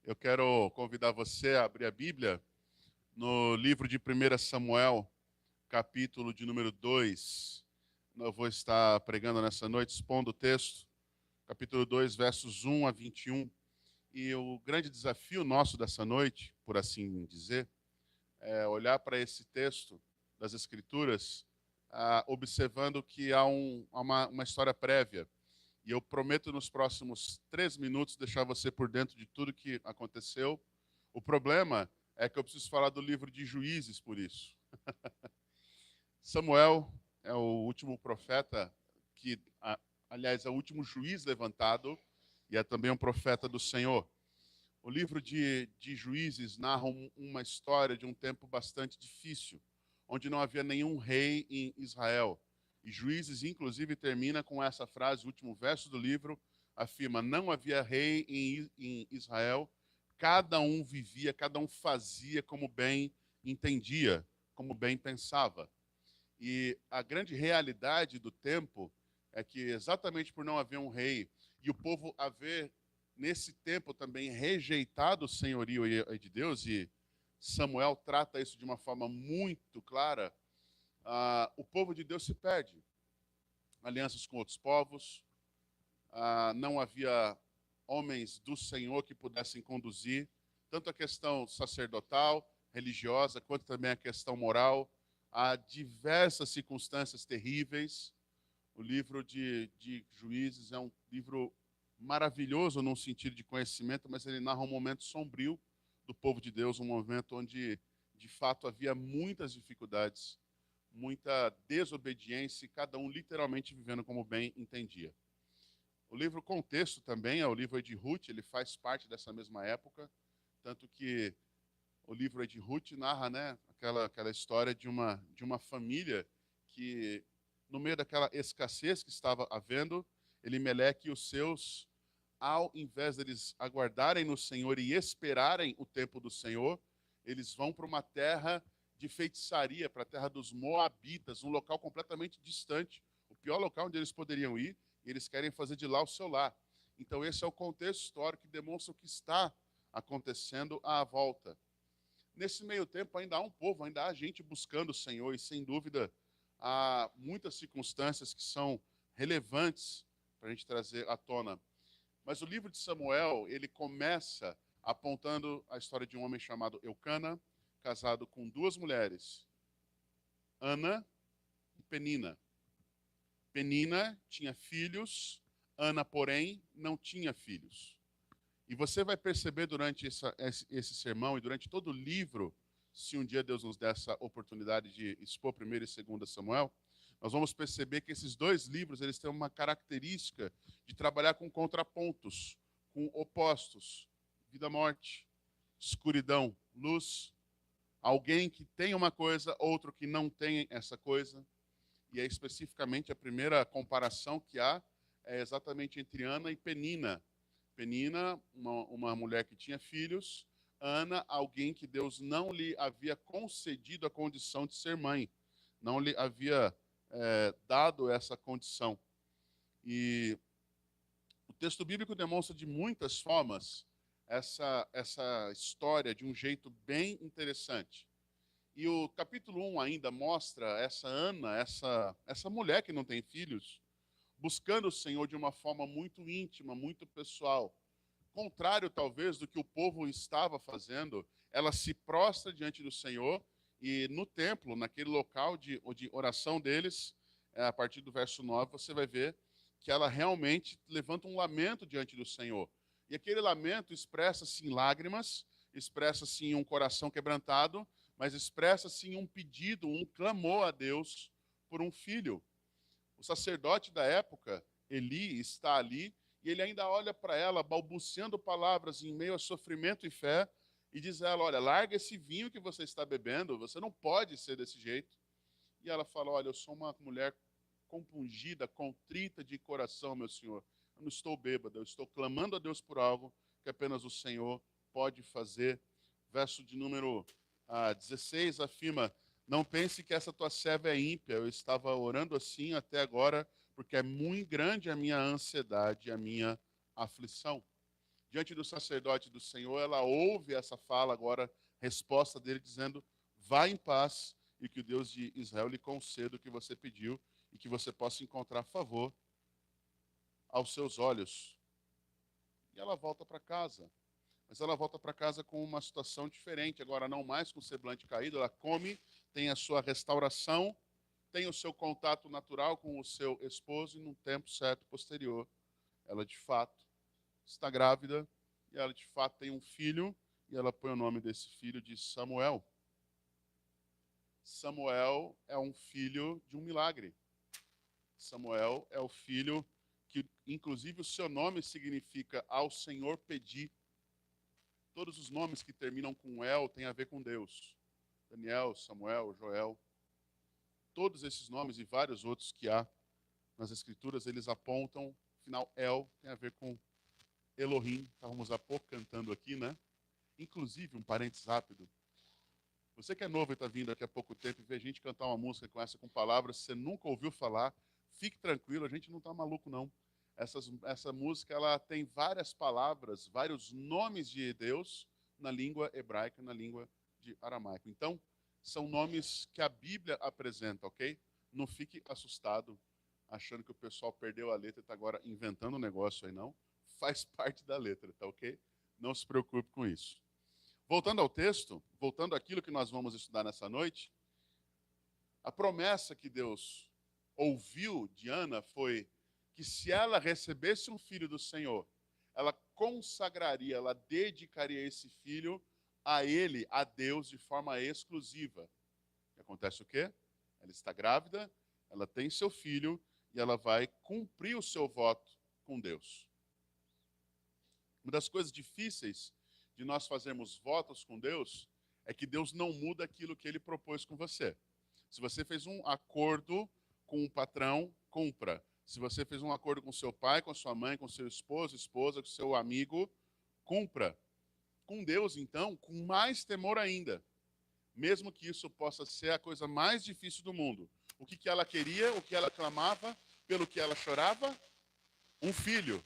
Eu quero convidar você a abrir a Bíblia no livro de 1 Samuel, capítulo de número 2. Eu vou estar pregando nessa noite, expondo o texto, capítulo 2, versos 1 a 21. E o grande desafio nosso dessa noite, por assim dizer, é olhar para esse texto das Escrituras, observando que há uma história prévia. E eu prometo nos próximos 3 minutos deixar você por dentro de tudo que aconteceu. O problema é que eu preciso falar do livro de Juízes por isso. Samuel é o último profeta que, aliás, é o último juiz levantado e é também um profeta do Senhor. O livro de Juízes narra uma história de um tempo bastante difícil, onde não havia nenhum rei em Israel. E Juízes, inclusive, termina com essa frase, o último verso do livro, afirma: não havia rei em Israel, cada um vivia, cada um fazia como bem entendia, como bem pensava. E a grande realidade do tempo é que, exatamente por não haver um rei e o povo haver, nesse tempo, também rejeitado o senhorio de Deus, e Samuel trata isso de uma forma muito clara, o povo de Deus se perde. Alianças com outros povos, não havia homens do Senhor que pudessem conduzir, tanto a questão sacerdotal, religiosa, quanto também a questão moral. Há diversas circunstâncias terríveis. O livro de Juízes é um livro maravilhoso num sentido de conhecimento, mas ele narra um momento sombrio do povo de Deus, um momento onde, de fato, havia muitas dificuldades, muita desobediência e cada um literalmente vivendo como bem entendia. O livro Contexto também é o livro de Ruth, ele faz parte dessa mesma época, tanto que o livro de Ruth narra, né, aquela história de uma família que, no meio daquela escassez que estava havendo, Elimeleque e os seus, ao invés deles aguardarem no Senhor e esperarem o tempo do Senhor, eles vão para uma terra de feitiçaria, para a terra dos Moabitas, um local completamente distante, o pior local onde eles poderiam ir, e eles querem fazer de lá o seu lar. Então esse é o contexto histórico que demonstra o que está acontecendo à volta. Nesse meio tempo ainda há um povo, ainda há gente buscando o Senhor, e sem dúvida há muitas circunstâncias que são relevantes para a gente trazer à tona. Mas o livro de Samuel, ele começa apontando a história de um homem chamado Eucana, casado com 2 mulheres, Ana e Penina. Penina tinha filhos, Ana, porém, não tinha filhos. E você vai perceber durante esse sermão e durante todo o livro, se um dia Deus nos der essa oportunidade de expor 1º e 2º Samuel, nós vamos perceber que esses 2 livros eles têm uma característica de trabalhar com contrapontos, com opostos, vida-morte, escuridão, luz, alguém que tem uma coisa, outro que não tem essa coisa. E é especificamente a primeira comparação que há é exatamente entre Ana e Penina. Penina, uma mulher que tinha filhos, Ana, alguém que Deus não lhe havia concedido a condição de ser mãe, não lhe havia dado essa condição. E o texto bíblico demonstra de muitas formas essa história de um jeito bem interessante. E o capítulo 1 ainda mostra essa Ana, essa mulher que não tem filhos, buscando o Senhor de uma forma muito íntima, muito pessoal. Contrário, talvez, do que o povo estava fazendo, ela se prostra diante do Senhor e no templo, naquele local de oração deles, a partir do verso 9, você vai ver que ela realmente levanta um lamento diante do Senhor. E aquele lamento expressa-se em lágrimas, expressa-se em um coração quebrantado, mas expressa-se em um pedido, um clamor a Deus por um filho. O sacerdote da época, Eli, está ali e ele ainda olha para ela, balbuciando palavras em meio a sofrimento e fé, e diz a ela: olha, larga esse vinho que você está bebendo, você não pode ser desse jeito. E ela fala: olha, eu sou uma mulher compungida, contrita de coração, meu Senhor. Eu não estou bêbada, eu estou clamando a Deus por algo que apenas o Senhor pode fazer. Verso de número 16 afirma: não pense que essa tua serva é ímpia, eu estava orando assim até agora, porque é muito grande a minha ansiedade, a minha aflição. diante do sacerdote do Senhor, ela ouve essa fala agora, resposta dele dizendo: vá em paz e que o Deus de Israel lhe conceda o que você pediu e que você possa encontrar favor aos seus olhos. E ela volta para casa. Mas ela volta para casa com uma situação diferente, agora não mais com o semblante caído, ela come, tem a sua restauração, tem o seu contato natural com o seu esposo e num tempo certo posterior, ela de fato está grávida e ela de fato tem um filho e ela põe o nome desse filho de Samuel. Samuel é um filho de um milagre. Samuel é o filho que, inclusive, o seu nome significa ao Senhor pedir. Todos os nomes que terminam com El têm a ver com Deus. Daniel, Samuel, Joel. Todos esses nomes e vários outros que há nas Escrituras, eles apontam, afinal, El tem a ver com Elohim. Estávamos há pouco cantando aqui, né? Inclusive, um parênteses rápido. Você que é novo e está vindo aqui há pouco tempo e vê a gente cantar uma música com essa com palavras que você nunca ouviu falar, fique tranquilo, a gente não está maluco, não. Essa música ela tem várias palavras, vários nomes de Deus na língua hebraica, na língua de aramaico. Então, são nomes que a Bíblia apresenta, ok? Não fique assustado, achando que o pessoal perdeu a letra e está agora inventando um negócio aí, não. Faz parte da letra, tá ok? Não se preocupe com isso. Voltando ao texto, voltando àquilo que nós vamos estudar nessa noite, a promessa que Deus ouviu de Ana foi que se ela recebesse um filho do Senhor, ela consagraria, ela dedicaria esse filho a ele, a Deus, de forma exclusiva. E acontece o quê? Ela está grávida, ela tem seu filho e ela vai cumprir o seu voto com Deus. Uma das coisas difíceis de nós fazermos votos com Deus é que Deus não muda aquilo que ele propôs com você. Se você fez um acordo com um patrão, cumpra. Se você fez um acordo com seu pai, com sua mãe, com seu esposo, esposa, com seu amigo, cumpra. Com Deus, então, com mais temor ainda. Mesmo que isso possa ser a coisa mais difícil do mundo. O que ela queria, o que ela clamava, pelo que ela chorava? Um filho.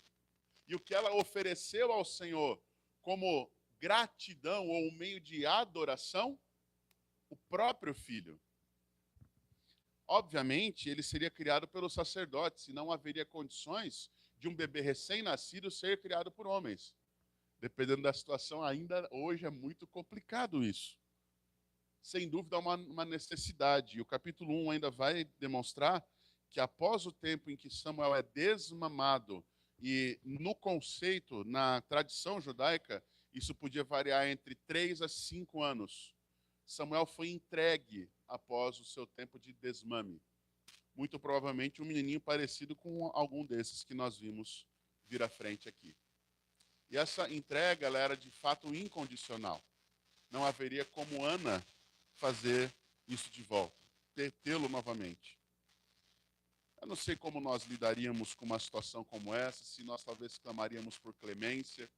E o que ela ofereceu ao Senhor como gratidão ou um meio de adoração? O próprio filho. Obviamente, ele seria criado pelo sacerdote, se não haveria condições de um bebê recém-nascido ser criado por homens. Dependendo da situação, ainda hoje é muito complicado isso. Sem dúvida, há uma necessidade. E o capítulo 1 ainda vai demonstrar que após o tempo em que Samuel é desmamado, e no conceito, na tradição judaica, isso podia variar entre 3 a 5 anos. Samuel foi entregue após o seu tempo de desmame. Muito provavelmente um menininho parecido com algum desses que nós vimos vir à frente aqui. E essa entrega ela era de fato incondicional. Não haveria como Ana fazer isso de volta, tê-lo novamente. Eu não sei como nós lidaríamos com uma situação como essa, se nós talvez clamaríamos por clemência.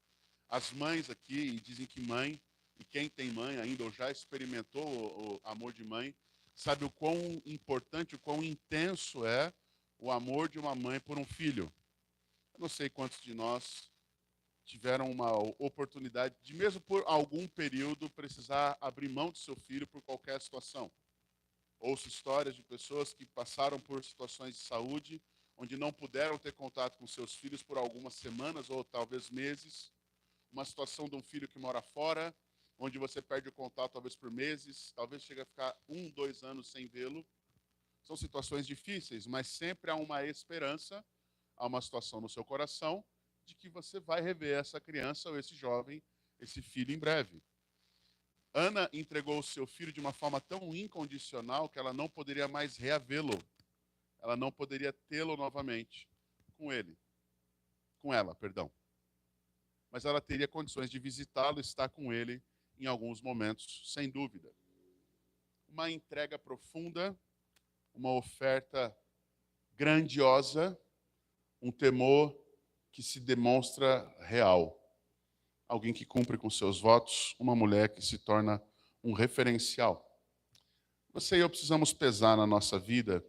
As mães aqui dizem que mãe, e quem tem mãe ainda ou já experimentou o amor de mãe, sabe o quão importante, o quão intenso é o amor de uma mãe por um filho. Eu não sei quantos de nós tiveram uma oportunidade de, mesmo por algum período, precisar abrir mão do seu filho por qualquer situação. Ouço histórias de pessoas que passaram por situações de saúde, onde não puderam ter contato com seus filhos por algumas semanas ou talvez meses. Uma situação de um filho que mora fora, onde você perde o contato talvez por meses, talvez chegue a ficar 1, 2 anos sem vê-lo. São situações difíceis, mas sempre há uma esperança, há uma situação no seu coração de que você vai rever essa criança ou esse jovem, esse filho em breve. Ana entregou o seu filho de uma forma tão incondicional que ela não poderia mais reavê-lo. Ela não poderia tê-lo novamente com ele. Com ela, perdão. Mas ela teria condições de visitá-lo e estar com ele em alguns momentos, sem dúvida. Uma entrega profunda, uma oferta grandiosa, um temor que se demonstra real. Alguém que cumpre com seus votos, uma mulher que se torna um referencial. Você e eu precisamos pesar na nossa vida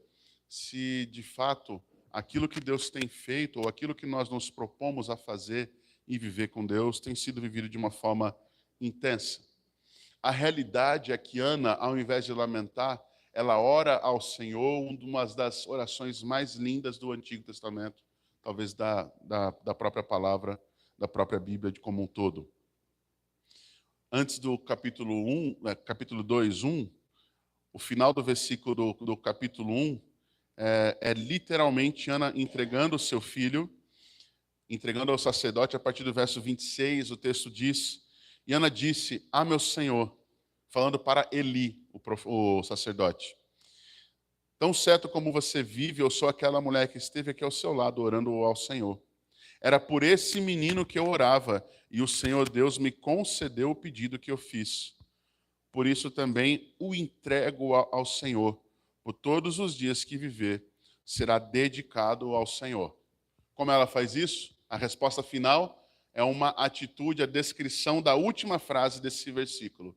se, de fato, aquilo que Deus tem feito ou aquilo que nós nos propomos a fazer e viver com Deus tem sido vivido de uma forma intensa. A realidade é que Ana, ao invés de lamentar, ela ora ao Senhor, uma das orações mais lindas do Antigo Testamento, talvez da própria palavra, da própria Bíblia de como um todo. Antes do capítulo 2, 1, o final do versículo do capítulo 1 é literalmente Ana entregando o seu filho, entregando ao sacerdote. A partir do verso 26, o texto diz, e Ana disse, meu Senhor, falando para Eli, o sacerdote, tão certo como você vive, eu sou aquela mulher que esteve aqui ao seu lado, orando ao Senhor. Era por esse menino que eu orava, e o Senhor Deus me concedeu o pedido que eu fiz. Por isso também o entrego ao Senhor. Por todos os dias que viver, será dedicado ao Senhor. Como ela faz isso? A resposta final é uma atitude, a descrição da última frase desse versículo.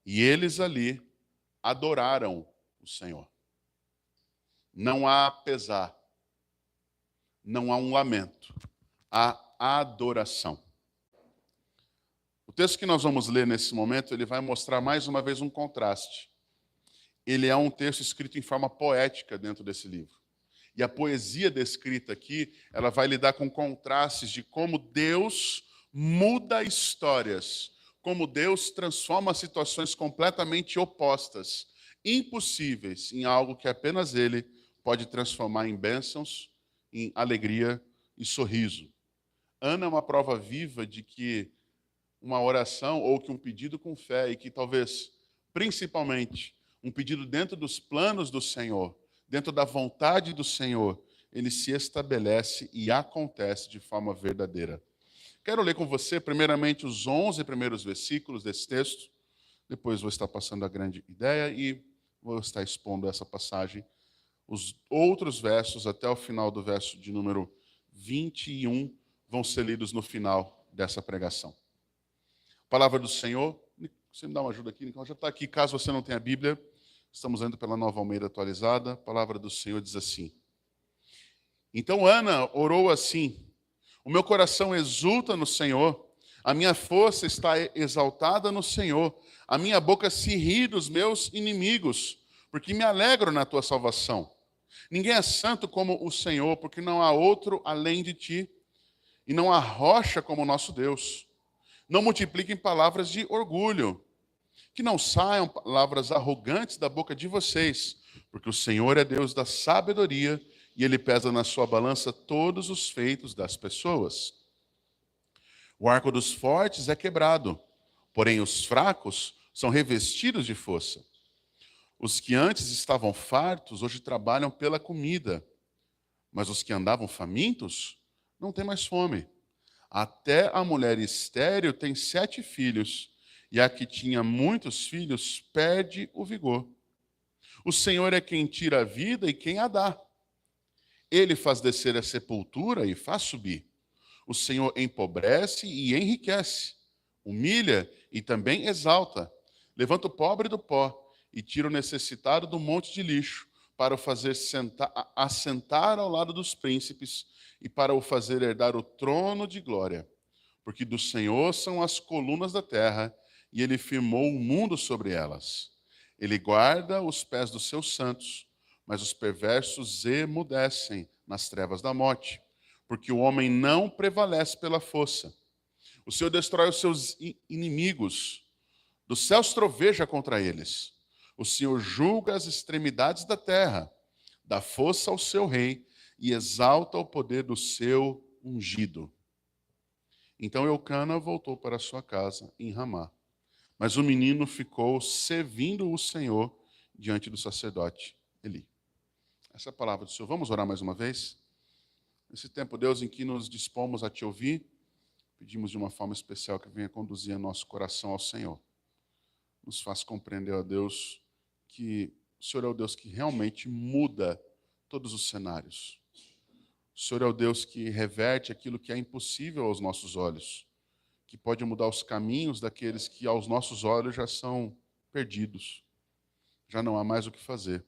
E eles ali adoraram o Senhor. Não há pesar, não há um lamento, há adoração. O texto que nós vamos ler nesse momento, ele vai mostrar mais uma vez um contraste. Ele é um texto escrito em forma poética dentro desse livro. E a poesia descrita aqui, ela vai lidar com contrastes de como Deus muda histórias, como Deus transforma situações completamente opostas, impossíveis, em algo que apenas Ele pode transformar em bênçãos, em alegria e sorriso. Ana é uma prova viva de que uma oração ou que um pedido com fé e que talvez, principalmente, um pedido dentro dos planos do Senhor, dentro da vontade do Senhor, ele se estabelece e acontece de forma verdadeira. Quero ler com você, primeiramente, os 11 primeiros versículos desse texto, depois vou estar passando a grande ideia e vou estar expondo essa passagem. Os outros versos, até o final do verso de número 21, vão ser lidos no final dessa pregação. Palavra do Senhor. Você me dá uma ajuda aqui, Nicole? Já está aqui, caso você não tenha a Bíblia. Estamos lendo pela Nova Almeida atualizada. A palavra do Senhor diz assim. Então Ana orou assim. O meu coração exulta no Senhor. A minha força está exaltada no Senhor. A minha boca se ri dos meus inimigos, porque me alegro na tua salvação. Ninguém é santo como o Senhor, porque não há outro além de ti, e não há rocha como o nosso Deus. Não multipliquem palavras de orgulho, que não saiam palavras arrogantes da boca de vocês, porque o Senhor é Deus da sabedoria, e Ele pesa na sua balança todos os feitos das pessoas. O arco dos fortes é quebrado, porém os fracos são revestidos de força. Os que antes estavam fartos, hoje trabalham pela comida, mas os que andavam famintos não têm mais fome. Até a mulher estéril tem 7 filhos, e a que tinha muitos filhos perde o vigor. O Senhor é quem tira a vida e quem a dá. Ele faz descer a sepultura e faz subir. O Senhor empobrece e enriquece, humilha e também exalta. Levanta o pobre do pó e tira o necessitado do monte de lixo, para o fazer assentar ao lado dos príncipes e para o fazer herdar o trono de glória. Porque do Senhor são as colunas da terra, e Ele firmou o mundo sobre elas. Ele guarda os pés dos seus santos, mas os perversos emudecem nas trevas da morte, porque o homem não prevalece pela força. O Senhor destrói os seus inimigos, dos céus troveja contra eles. O Senhor julga as extremidades da terra, dá força ao seu rei e exalta o poder do seu ungido. Então Eucana voltou para sua casa em Ramá, mas o menino ficou servindo o Senhor diante do sacerdote Eli. Essa é a palavra do Senhor. Vamos orar mais uma vez? Nesse tempo, Deus, em que nos dispomos a Te ouvir, pedimos de uma forma especial que venha conduzir nosso coração ao Senhor. Nos faz compreender, ó Deus, que o Senhor é o Deus que realmente muda todos os cenários. O Senhor é o Deus que reverte aquilo que é impossível aos nossos olhos, que pode mudar os caminhos daqueles que aos nossos olhos já são perdidos. Já não há mais o que fazer.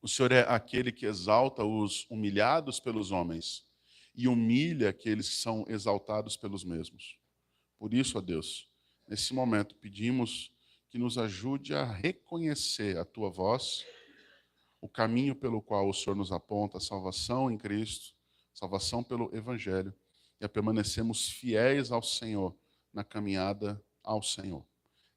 O Senhor é aquele que exalta os humilhados pelos homens e humilha aqueles que são exaltados pelos mesmos. Por isso, ó Deus, nesse momento pedimos que nos ajude a reconhecer a tua voz, o caminho pelo qual o Senhor nos aponta, a salvação em Cristo, salvação pelo Evangelho, e a permanecermos fiéis ao Senhor na caminhada ao Senhor.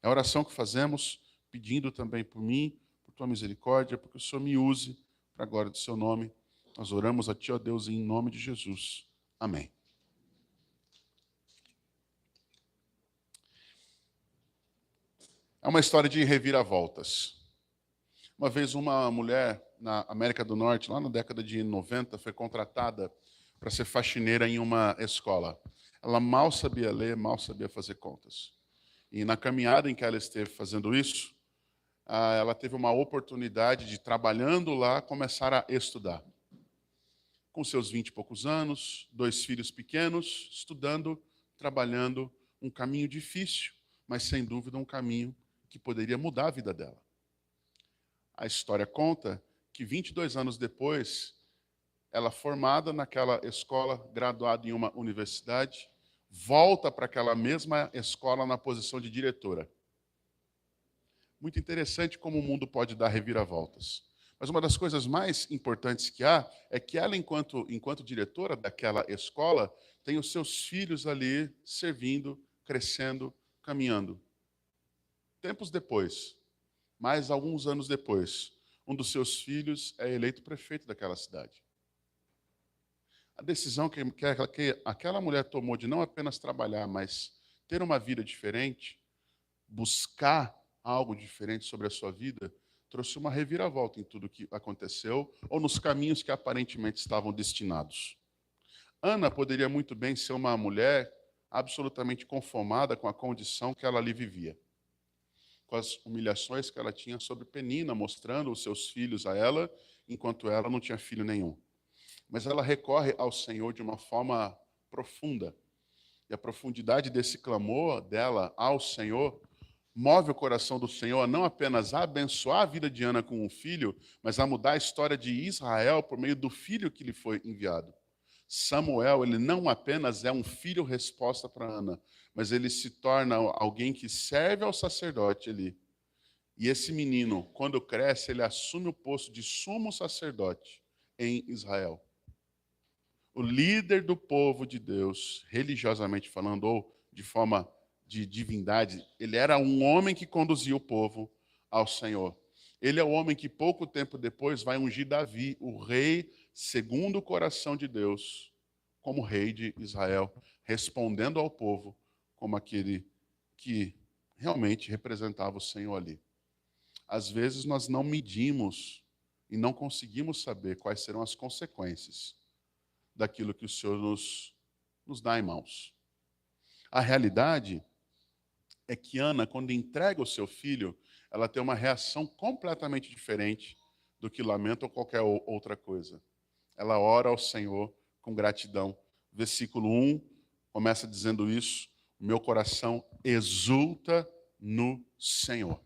É a oração que fazemos, pedindo também por mim, por tua misericórdia, porque o Senhor me use para a glória do seu nome. Nós oramos a ti, ó Deus, em nome de Jesus. Amém. É uma história de reviravoltas. Uma vez uma mulher na América do Norte, lá na década de 90, foi contratada para ser faxineira em uma escola. Ela mal sabia ler, mal sabia fazer contas. E na caminhada em que ela esteve fazendo isso, ela teve uma oportunidade de, trabalhando lá, começar a estudar. Com seus 20 e poucos anos, 2 filhos pequenos, estudando, trabalhando, um caminho difícil, mas sem dúvida um caminho que poderia mudar a vida dela. A história conta que 22 anos depois, ela formada naquela escola, graduada em uma universidade, volta para aquela mesma escola na posição de diretora. Muito interessante como o mundo pode dar reviravoltas. Mas uma das coisas mais importantes que há é que ela, enquanto diretora daquela escola, tem os seus filhos ali servindo, crescendo, caminhando. Tempos depois, mais alguns anos depois, um dos seus filhos é eleito prefeito daquela cidade. A decisão que aquela mulher tomou de não apenas trabalhar, mas ter uma vida diferente, buscar algo diferente sobre a sua vida, trouxe uma reviravolta em tudo o que aconteceu ou nos caminhos que aparentemente estavam destinados. Ana poderia muito bem ser uma mulher absolutamente conformada com a condição que ela ali vivia, com as humilhações que ela tinha sobre Penina, mostrando os seus filhos a ela, enquanto ela não tinha filho nenhum. Mas ela recorre ao Senhor de uma forma profunda. E a profundidade desse clamor dela ao Senhor move o coração do Senhor a não apenas abençoar a vida de Ana com um filho, mas a mudar a história de Israel por meio do filho que lhe foi enviado. Samuel, ele não apenas é um filho resposta para Ana, mas ele se torna alguém que serve ao sacerdote ali. E esse menino, quando cresce, ele assume o posto de sumo sacerdote em Israel. O líder do povo de Deus, religiosamente falando, ou de forma de divindade, ele era um homem que conduzia o povo ao Senhor. Ele é o homem que pouco tempo depois vai ungir Davi, o rei segundo o coração de Deus, como rei de Israel, respondendo ao povo como aquele que realmente representava o Senhor ali. Às vezes nós não medimos e não conseguimos saber quais serão as consequências daquilo que o Senhor nos dá em mãos. A realidade é que Ana, quando entrega o seu filho, ela tem uma reação completamente diferente do que lamento ou qualquer outra coisa. Ela ora ao Senhor com gratidão. Versículo 1 começa dizendo isso: o meu coração exulta no Senhor.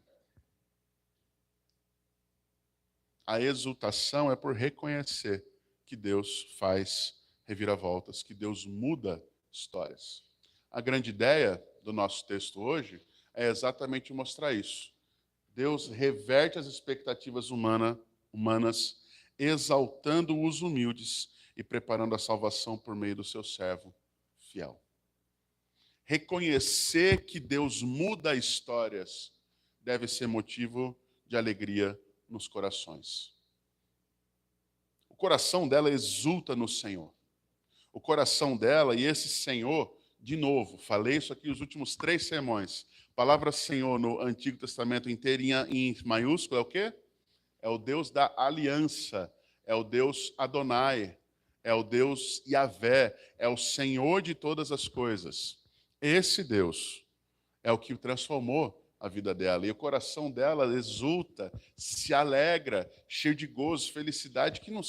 A exultação é por reconhecer que Deus faz reviravoltas, que Deus muda histórias. A grande ideia do nosso texto hoje é exatamente mostrar isso. Deus reverte as expectativas humanas, exaltando os humildes e preparando a salvação por meio do seu servo fiel. Reconhecer que Deus muda histórias deve ser motivo de alegria nos corações. O coração dela exulta no Senhor. O coração dela, e esse Senhor, de novo, falei isso aqui nos últimos 3 sermões. A palavra Senhor no Antigo Testamento inteirinha em maiúsculo é o quê? É o Deus da aliança, é o Deus Adonai, é o Deus Yahvé, é o Senhor de todas as coisas. Esse Deus é o que transformou a vida dela. E o coração dela exulta, se alegra, cheio de gozo, felicidade, que não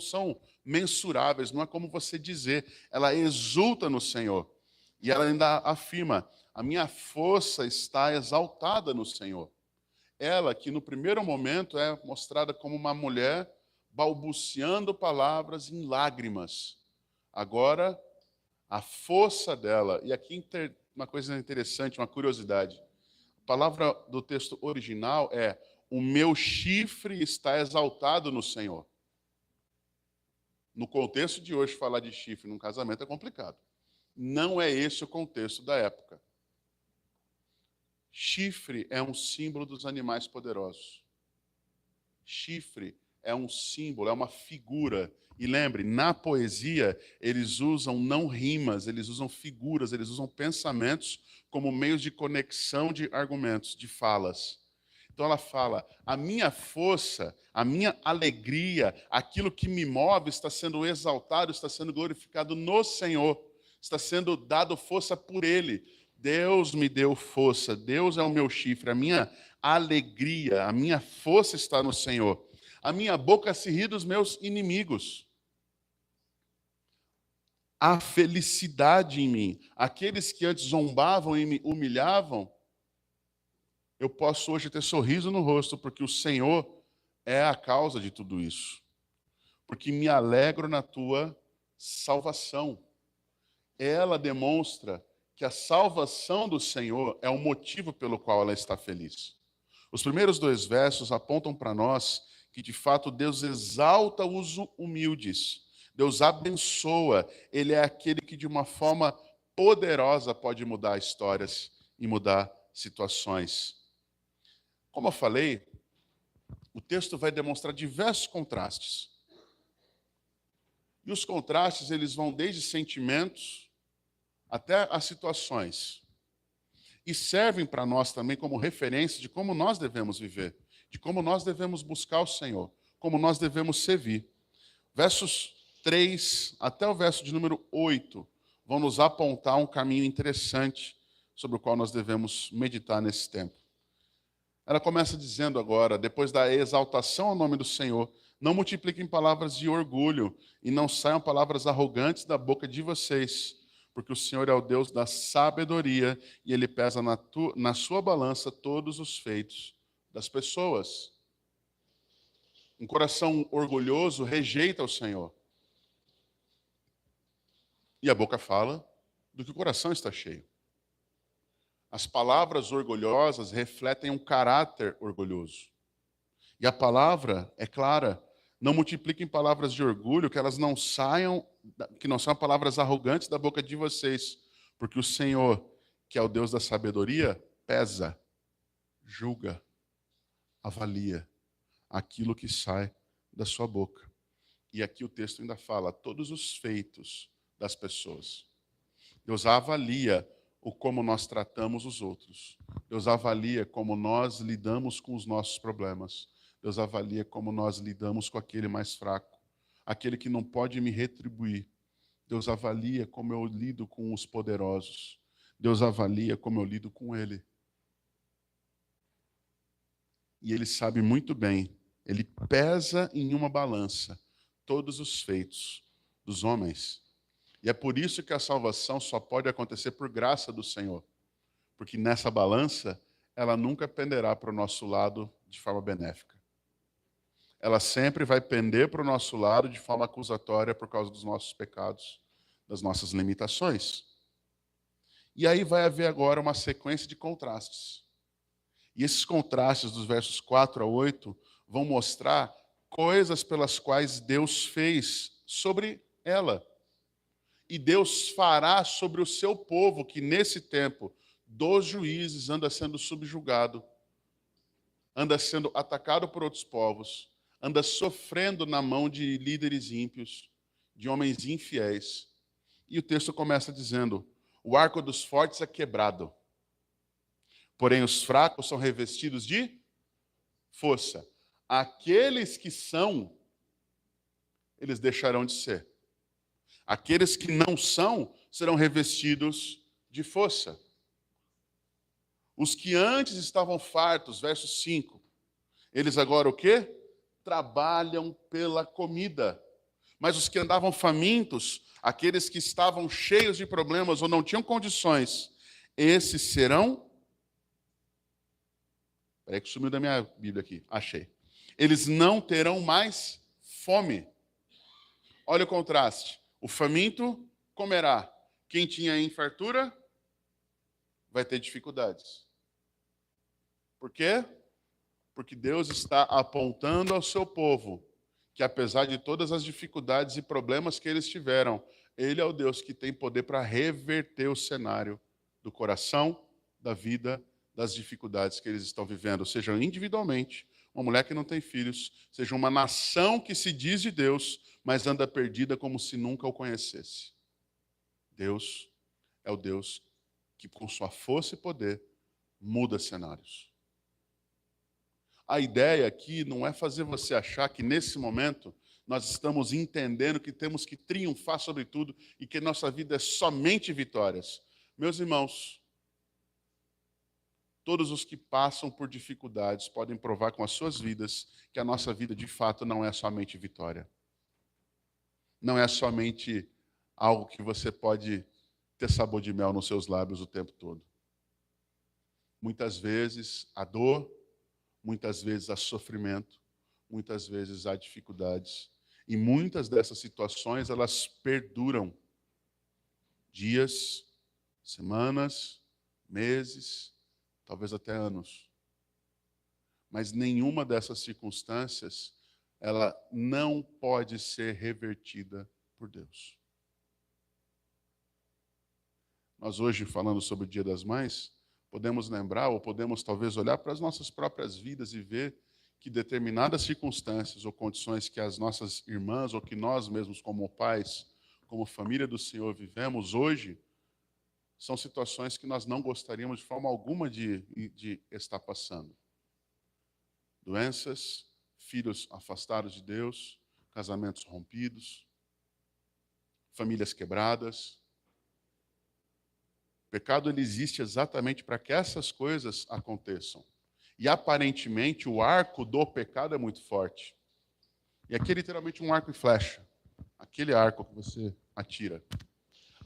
são mensuráveis, não é como você dizer. Ela exulta no Senhor. E ela ainda afirma: a minha força está exaltada no Senhor. Ela, que no primeiro momento é mostrada como uma mulher balbuciando palavras em lágrimas, Agora, a força dela. E aqui uma coisa interessante, uma curiosidade. A palavra do texto original é: o meu chifre está exaltado no Senhor. No contexto de hoje, falar de chifre num casamento é complicado. Não é esse o contexto da época. Chifre é um símbolo dos animais poderosos. Chifre é um símbolo, é uma figura. E lembre, na poesia, eles usam não rimas, eles usam figuras, eles usam pensamentos como meios de conexão de argumentos, de falas. Então ela fala: a minha força, a minha alegria, aquilo que me move está sendo exaltado, está sendo glorificado no Senhor, está sendo dado força por Ele. Deus me deu força, Deus é o meu chifre, a minha alegria, a minha força está no Senhor. A minha boca se ri dos meus inimigos. Há felicidade em mim. Aqueles que antes zombavam e me humilhavam, eu posso hoje ter sorriso no rosto, porque o Senhor é a causa de tudo isso. Porque me alegro na tua salvação. Ela demonstra que a salvação do Senhor é o motivo pelo qual ela está feliz. Os primeiros 2 versos apontam para nós que, de fato, Deus exalta os humildes. Deus abençoa. Ele é aquele que, de uma forma poderosa, pode mudar histórias e mudar situações. Como eu falei, o texto vai demonstrar diversos contrastes. E os contrastes, eles vão desde sentimentos até as situações. E servem para nós também como referência de como nós devemos viver, de como nós devemos buscar o Senhor, como nós devemos servir. Versos 3 até o verso de número 8 vão nos apontar um caminho interessante sobre o qual nós devemos meditar nesse tempo. Ela começa dizendo agora: depois da exaltação ao nome do Senhor, não multipliquem palavras de orgulho e não saiam palavras arrogantes da boca de vocês, porque o Senhor é o Deus da sabedoria e Ele pesa na sua balança todos os feitos das pessoas. Um coração orgulhoso rejeita o Senhor. E a boca fala do que o coração está cheio. As palavras orgulhosas refletem um caráter orgulhoso. E a palavra é clara: não multipliquem palavras de orgulho, que elas não saiam, que não são palavras arrogantes da boca de vocês, porque o Senhor, que é o Deus da sabedoria, pesa, julga, avalia aquilo que sai da sua boca. E aqui o texto ainda fala todos os feitos das pessoas. Deus avalia o como nós tratamos os outros. Deus avalia como nós lidamos com os nossos problemas. Deus avalia como nós lidamos com aquele mais fraco, aquele que não pode me retribuir. Deus avalia como eu lido com os poderosos. Deus avalia como eu lido com Ele. E Ele sabe muito bem, Ele pesa em uma balança todos os feitos dos homens. E é por isso que a salvação só pode acontecer por graça do Senhor. Porque nessa balança, ela nunca penderá para o nosso lado de forma benéfica. Ela sempre vai pender para o nosso lado de forma acusatória por causa dos nossos pecados, das nossas limitações. E aí vai haver agora uma sequência de contrastes. E esses contrastes dos versos 4 a 8 vão mostrar coisas pelas quais Deus fez sobre ela. E Deus fará sobre o seu povo, que nesse tempo dos juízes anda sendo subjugado, anda sendo atacado por outros povos, anda sofrendo na mão de líderes ímpios, de homens infiéis. E o texto começa dizendo: o arco dos fortes é quebrado, porém os fracos são revestidos de força. Aqueles que são, eles deixarão de ser. Aqueles que não são, serão revestidos de força. Os que antes estavam fartos, verso 5, eles agora o quê? Trabalham pela comida. Mas os que andavam famintos, aqueles que estavam cheios de problemas ou não tinham condições, esses serão... Peraí que sumiu da minha Bíblia aqui, achei. Eles não terão mais fome. Olha o contraste. O faminto comerá. Quem tinha em fartura vai ter dificuldades. Por quê? Porque Deus está apontando ao seu povo que, apesar de todas as dificuldades e problemas que eles tiveram, Ele é o Deus que tem poder para reverter o cenário do coração, da vida, das dificuldades que eles estão vivendo, seja individualmente, uma mulher que não tem filhos, seja uma nação que se diz de Deus, mas anda perdida como se nunca o conhecesse. Deus é o Deus que, com sua força e poder, muda cenários. A ideia aqui não é fazer você achar que, nesse momento, nós estamos entendendo que temos que triunfar sobre tudo e que nossa vida é somente vitórias. Meus irmãos, todos os que passam por dificuldades podem provar com as suas vidas que a nossa vida, de fato, não é somente vitória. Não é somente algo que você pode ter sabor de mel nos seus lábios o tempo todo. Muitas vezes a dor, muitas vezes há sofrimento, muitas vezes há dificuldades. E muitas dessas situações, elas perduram dias, semanas, meses, talvez até anos. Mas nenhuma dessas circunstâncias, ela não pode ser revertida por Deus. Nós hoje, falando sobre o Dia das Mães, podemos lembrar ou podemos talvez olhar para as nossas próprias vidas e ver que determinadas circunstâncias ou condições que as nossas irmãs ou que nós mesmos como pais, como família do Senhor vivemos hoje, são situações que nós não gostaríamos de forma alguma de estar passando. Doenças, filhos afastados de Deus, casamentos rompidos, famílias quebradas. O pecado ele existe exatamente para que essas coisas aconteçam. E aparentemente o arco do pecado é muito forte. E aqui é literalmente um arco e flecha. Aquele arco que você atira.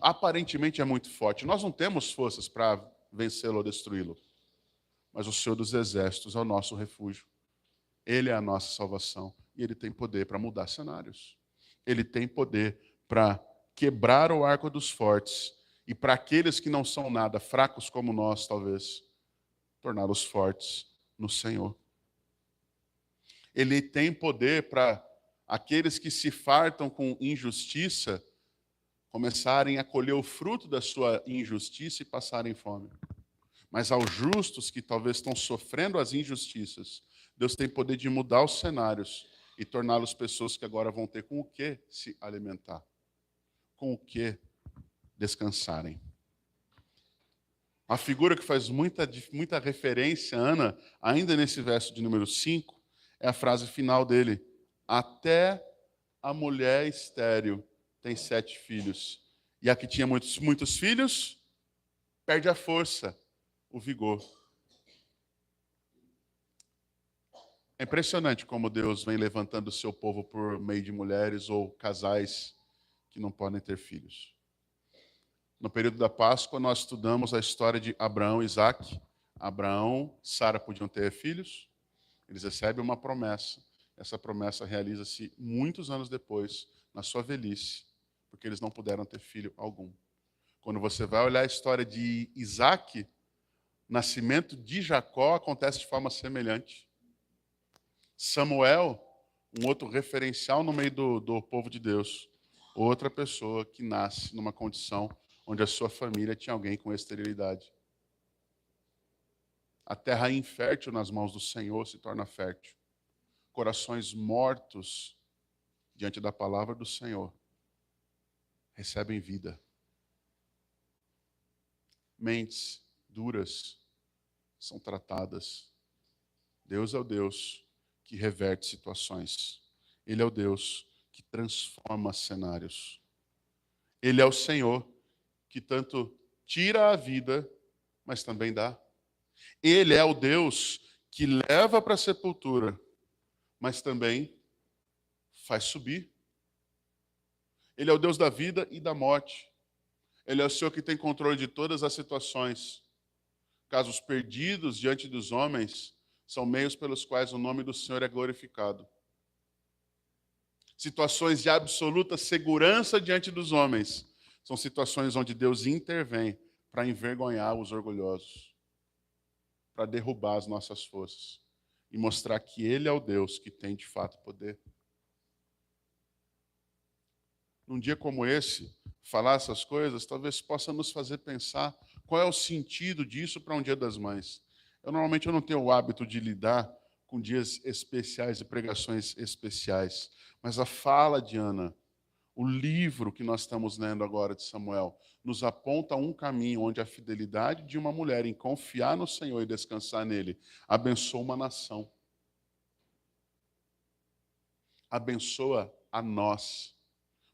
Aparentemente é muito forte. Nós não temos forças para vencê-lo ou destruí-lo. Mas o Senhor dos Exércitos é o nosso refúgio. Ele é a nossa salvação. E Ele tem poder para mudar cenários. Ele tem poder para quebrar o arco dos fortes. E para aqueles que não são nada, fracos como nós, talvez, torná-los fortes no Senhor. Ele tem poder para aqueles que se fartam com injustiça começarem a colher o fruto da sua injustiça e passarem fome. Mas aos justos que talvez estão sofrendo as injustiças, Deus tem poder de mudar os cenários e torná-los pessoas que agora vão ter com o que se alimentar, com o que descansarem. A figura que faz muita referência, Ana, ainda nesse verso de número 5, é a frase final dele. Até a mulher estéril tem 7 filhos. E a que tinha muitos filhos, perde a força, o vigor. É impressionante como Deus vem levantando o seu povo por meio de mulheres ou casais que não podem ter filhos. No período da Páscoa, nós estudamos a história de Abraão e Isaque. Abraão e Sara podiam ter filhos. Eles recebem uma promessa. Essa promessa realiza-se muitos anos depois, na sua velhice, porque eles não puderam ter filho algum. Quando você vai olhar a história de Isaque, o nascimento de Jacó acontece de forma semelhante. Samuel, um outro referencial no meio do povo de Deus. Outra pessoa que nasce numa condição onde a sua família tinha alguém com esterilidade. A terra infértil nas mãos do Senhor se torna fértil. Corações mortos diante da palavra do Senhor recebem vida. Mentes duras são tratadas. Deus é o Deus que reverte situações. Ele é o Deus que transforma cenários. Ele é o Senhor que tanto tira a vida, mas também dá. Ele é o Deus que leva para a sepultura, mas também faz subir. Ele é o Deus da vida e da morte. Ele é o Senhor que tem controle de todas as situações. Casos perdidos diante dos homens são meios pelos quais o nome do Senhor é glorificado. situações de absoluta segurança diante dos homens, são situações onde Deus intervém para envergonhar os orgulhosos, para derrubar as nossas forças e mostrar que Ele é o Deus que tem de fato poder. Num dia como esse, falar essas coisas talvez possa nos fazer pensar qual é o sentido disso para um Dia das Mães. Normalmente eu não tenho o hábito de lidar com dias especiais e pregações especiais, mas a fala de Ana, o livro que nós estamos lendo agora de Samuel, nos aponta um caminho onde a fidelidade de uma mulher em confiar no Senhor e descansar nele abençoa uma nação. Abençoa a nós.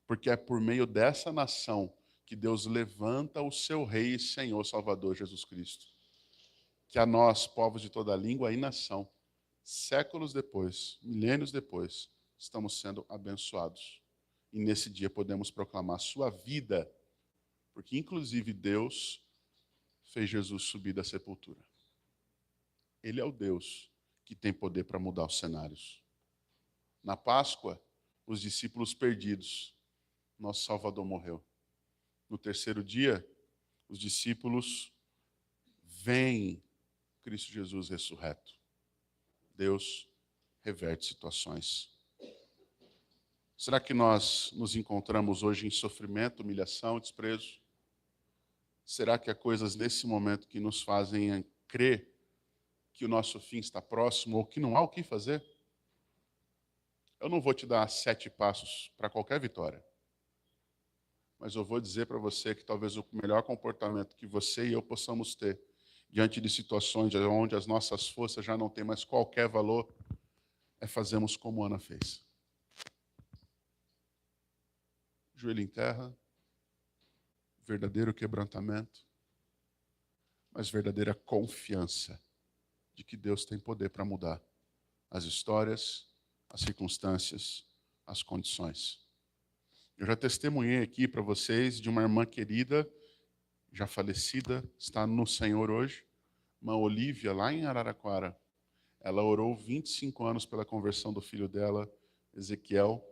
Porque é por meio dessa nação que Deus levanta o seu Rei e Senhor Salvador Jesus Cristo. Que a nós, povos de toda língua e nação, séculos depois, milênios depois, estamos sendo abençoados. E nesse dia podemos proclamar sua vida, porque inclusive Deus fez Jesus subir da sepultura. Ele é o Deus que tem poder para mudar os cenários. Na Páscoa, os discípulos perdidos, nosso Salvador morreu. No terceiro dia, os discípulos veem Cristo Jesus ressurreto. Deus reverte situações. Será que nós nos encontramos hoje em sofrimento, humilhação, desprezo? Será que há coisas nesse momento que nos fazem crer que o nosso fim está próximo ou que não há o que fazer? Eu não vou te dar 7 passos para qualquer vitória. Mas eu vou dizer para você que talvez o melhor comportamento que você e eu possamos ter diante de situações onde as nossas forças já não têm mais qualquer valor é fazermos como Ana fez. Joelho em terra, verdadeiro quebrantamento, mas verdadeira confiança de que Deus tem poder para mudar as histórias, as circunstâncias, as condições. Eu já testemunhei aqui para vocês de uma irmã querida, já falecida, está no Senhor hoje, uma Olívia, lá em Araraquara. Ela orou 25 anos pela conversão do filho dela, Ezequiel,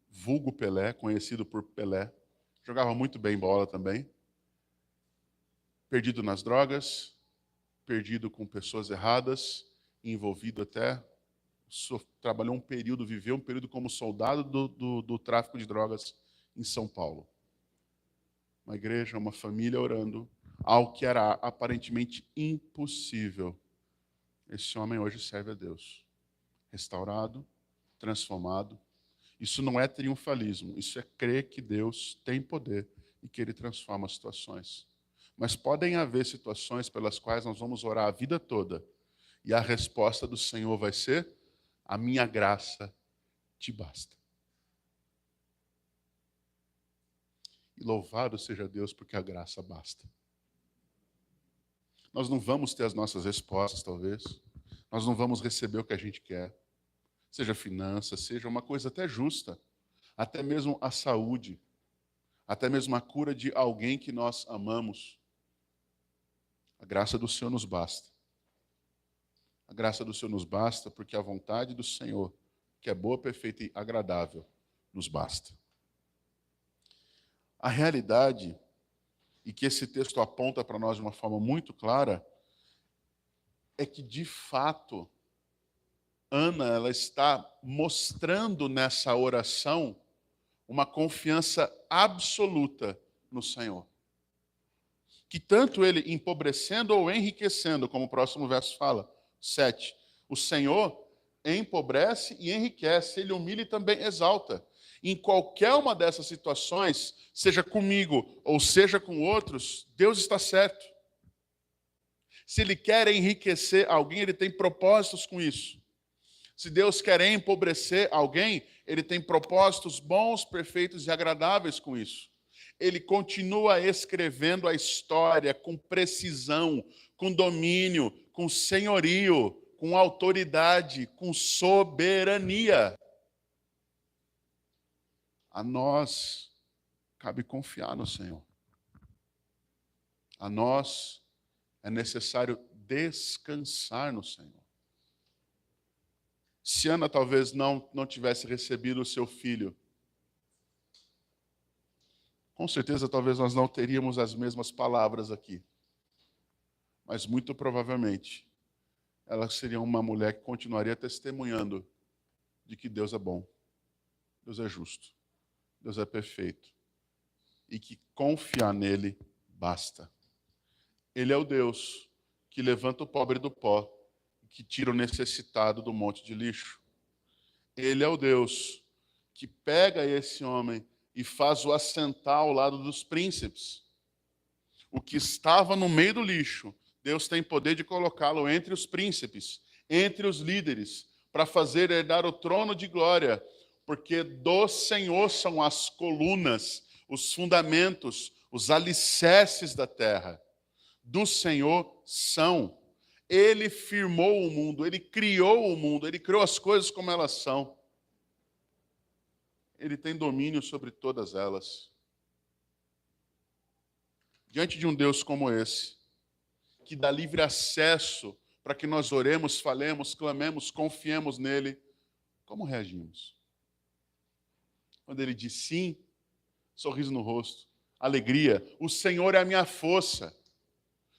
vulgo Pelé, conhecido por Pelé. Jogava muito bem bola também. Perdido nas drogas, perdido com pessoas erradas, envolvido até. Trabalhou um período, viveu um período como soldado do tráfico de drogas em São Paulo. Uma igreja, uma família orando, algo que era aparentemente impossível. Esse homem hoje serve a Deus. Restaurado, transformado. Isso não é triunfalismo, isso é crer que Deus tem poder e que Ele transforma situações. Mas podem haver situações pelas quais nós vamos orar a vida toda e a resposta do Senhor vai ser: a minha graça te basta. E louvado seja Deus porque a graça basta. Nós não vamos ter as nossas respostas, talvez. Nós não vamos receber o que a gente quer. Seja finanças, seja uma coisa até justa. Até mesmo a saúde. Até mesmo a cura de alguém que nós amamos. A graça do Senhor nos basta. A graça do Senhor nos basta porque a vontade do Senhor, que é boa, perfeita e agradável, nos basta. A realidade, e que esse texto aponta para nós de uma forma muito clara, é que, de fato, Ana ela está mostrando nessa oração uma confiança absoluta no Senhor. Que tanto ele empobrecendo ou enriquecendo, como o próximo verso fala, 7, o Senhor empobrece e enriquece, ele humilha e também exalta. Em qualquer uma dessas situações, seja comigo ou seja com outros, Deus está certo. Se Ele quer enriquecer alguém, Ele tem propósitos com isso. Se Deus quer empobrecer alguém, Ele tem propósitos bons, perfeitos e agradáveis com isso. Ele continua escrevendo a história com precisão, com domínio, com senhorio, com autoridade, com soberania. A nós cabe confiar no Senhor. A nós é necessário descansar no Senhor. Se Ana talvez não tivesse recebido o seu filho, com certeza talvez nós não teríamos as mesmas palavras aqui. Mas muito provavelmente ela seria uma mulher que continuaria testemunhando de que Deus é bom, Deus é justo, Deus é perfeito e que confiar nele basta. Ele é o Deus que levanta o pobre do pó, que tira o necessitado do monte de lixo. Ele é o Deus que pega esse homem e faz-o assentar ao lado dos príncipes. O que estava no meio do lixo, Deus tem poder de colocá-lo entre os príncipes, entre os líderes, para fazer herdar o trono de glória, porque do Senhor são as colunas, os fundamentos, os alicerces da terra. Do Senhor são. Ele firmou o mundo, ele criou o mundo, ele criou as coisas como elas são. Ele tem domínio sobre todas elas. Diante de um Deus como esse, que dá livre acesso para que nós oremos, falemos, clamemos, confiemos nele, como reagimos? Quando ele diz sim, sorriso no rosto, alegria, o Senhor é a minha força,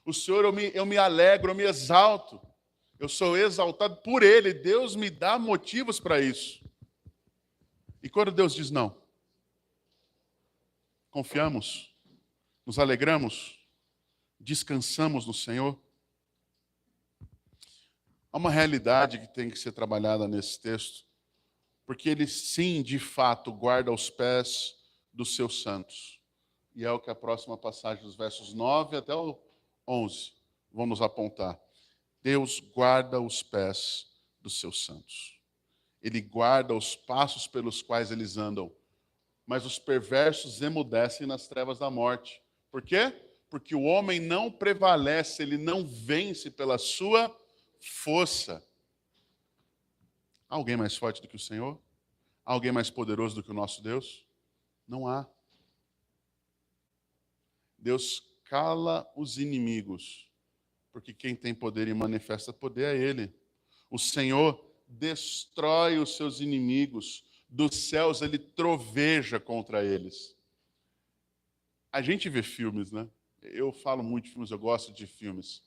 o Senhor eu me alegro, eu me exalto, eu sou exaltado por ele, Deus me dá motivos para isso. E quando Deus diz não, confiamos, nos alegramos, descansamos no Senhor. Há uma realidade que tem que ser trabalhada nesse texto, porque ele sim, de fato, guarda os pés dos seus santos. E é o que a próxima passagem dos versos 9 até o 11 vão nos apontar. Deus guarda os pés dos seus santos. Ele guarda os passos pelos quais eles andam. Mas os perversos emudecem nas trevas da morte. Por quê? Porque o homem não prevalece, ele não vence pela sua força. Há alguém mais forte do que o Senhor? Há alguém mais poderoso do que o nosso Deus? Não há. Deus cala os inimigos, porque quem tem poder e manifesta poder é Ele. O Senhor destrói os seus inimigos, dos céus ele troveja contra eles. A gente vê filmes, né? Eu falo muito de filmes, eu gosto de filmes.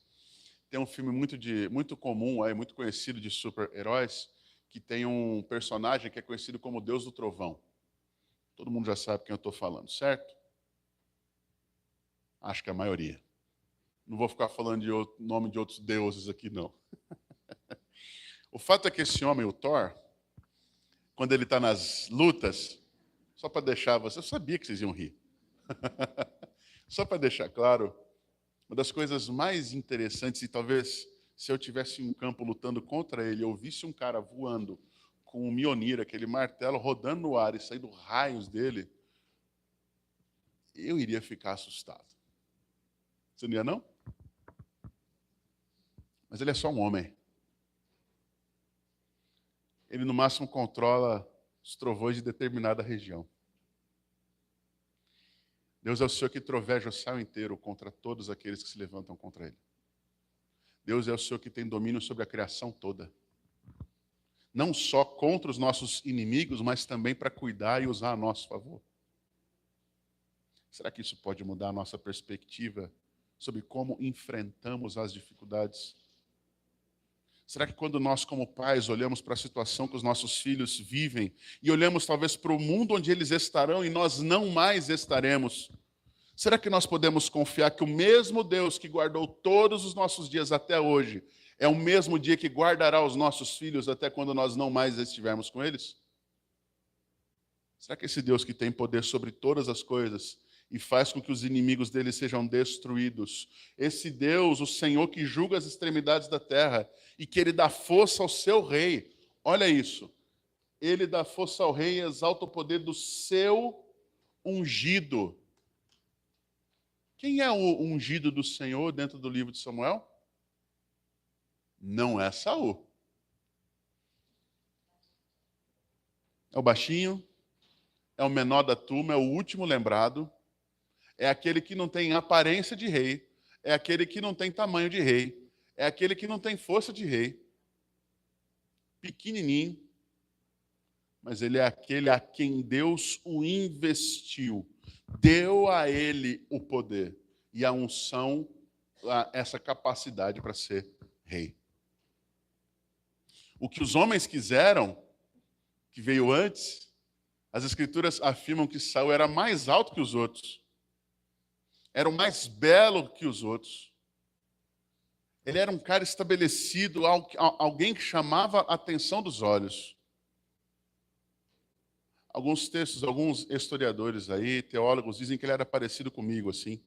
Tem um filme muito comum, muito conhecido de super-heróis, que tem um personagem que é conhecido como Deus do Trovão. Todo mundo já sabe quem eu estou falando, certo? Acho que a maioria. Não vou ficar falando de nome de outros deuses aqui, não. O fato é que esse homem, o Thor, quando ele está nas lutas, só para deixar você, eu sabia que vocês iam rir. Só para deixar claro, uma das coisas mais interessantes, e talvez se eu tivesse em um campo lutando contra ele, eu visse um cara voando com um Mjolnir, aquele martelo, rodando no ar e saindo raios dele, eu iria ficar assustado. Você não ia, não? Mas ele é só um homem. Ele, no máximo, controla os trovões de determinada região. Deus é o Senhor que troveja o céu inteiro contra todos aqueles que se levantam contra ele. Deus é o Senhor que tem domínio sobre a criação toda. Não só contra os nossos inimigos, mas também para cuidar e usar a nosso favor. Será que isso pode mudar a nossa perspectiva sobre como enfrentamos as dificuldades? Será que quando nós, como pais, olhamos para a situação que os nossos filhos vivem e olhamos talvez para o mundo onde eles estarão e nós não mais estaremos, será que nós podemos confiar que o mesmo Deus que guardou todos os nossos dias até hoje é o mesmo dia que guardará os nossos filhos até quando nós não mais estivermos com eles? Será que esse Deus que tem poder sobre todas as coisas e faz com que os inimigos dele sejam destruídos, esse Deus, o Senhor que julga as extremidades da terra e que ele dá força ao seu rei, olha isso, ele dá força ao rei e exalta o poder do seu ungido. Quem é o ungido do Senhor dentro do livro de Samuel? Não é Saul. É o baixinho, é o menor da turma, é o último lembrado, é aquele que não tem aparência de rei, é aquele que não tem tamanho de rei, é aquele que não tem força de rei. pequenininho, mas ele é aquele a quem Deus o investiu, deu a ele o poder e a unção, essa capacidade para ser rei. O que os homens quiseram, que veio antes, as Escrituras afirmam que Saul era mais alto que os outros, era o mais belo que os outros. Ele era um cara estabelecido, alguém que chamava a atenção dos olhos. Alguns textos, alguns historiadores aí, teólogos, dizem que ele era parecido comigo, assim.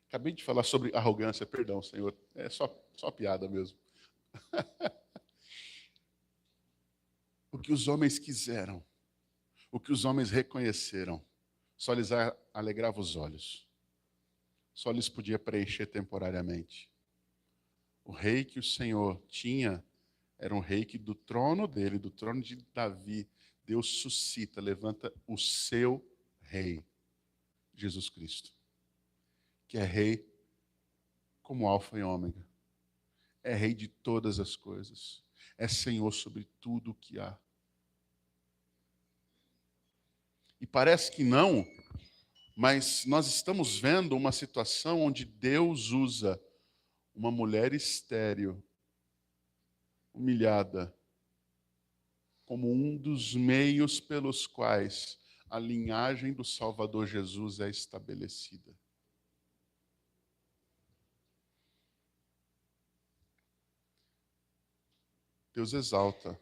Acabei de falar sobre arrogância, perdão, Senhor. É só piada mesmo. O que os homens quiseram, o que os homens reconheceram, só lhes alegrava os olhos. Só lhes podia preencher temporariamente. O rei que o Senhor tinha era um rei que do trono dele, do trono de Davi, Deus suscita, levanta o seu rei, Jesus Cristo, que é rei como alfa e ômega. É rei de todas as coisas. É Senhor sobre tudo o que há. E parece que não, mas nós estamos vendo uma situação onde Deus usa uma mulher estéril, humilhada, como um dos meios pelos quais a linhagem do Salvador Jesus é estabelecida. Deus exalta,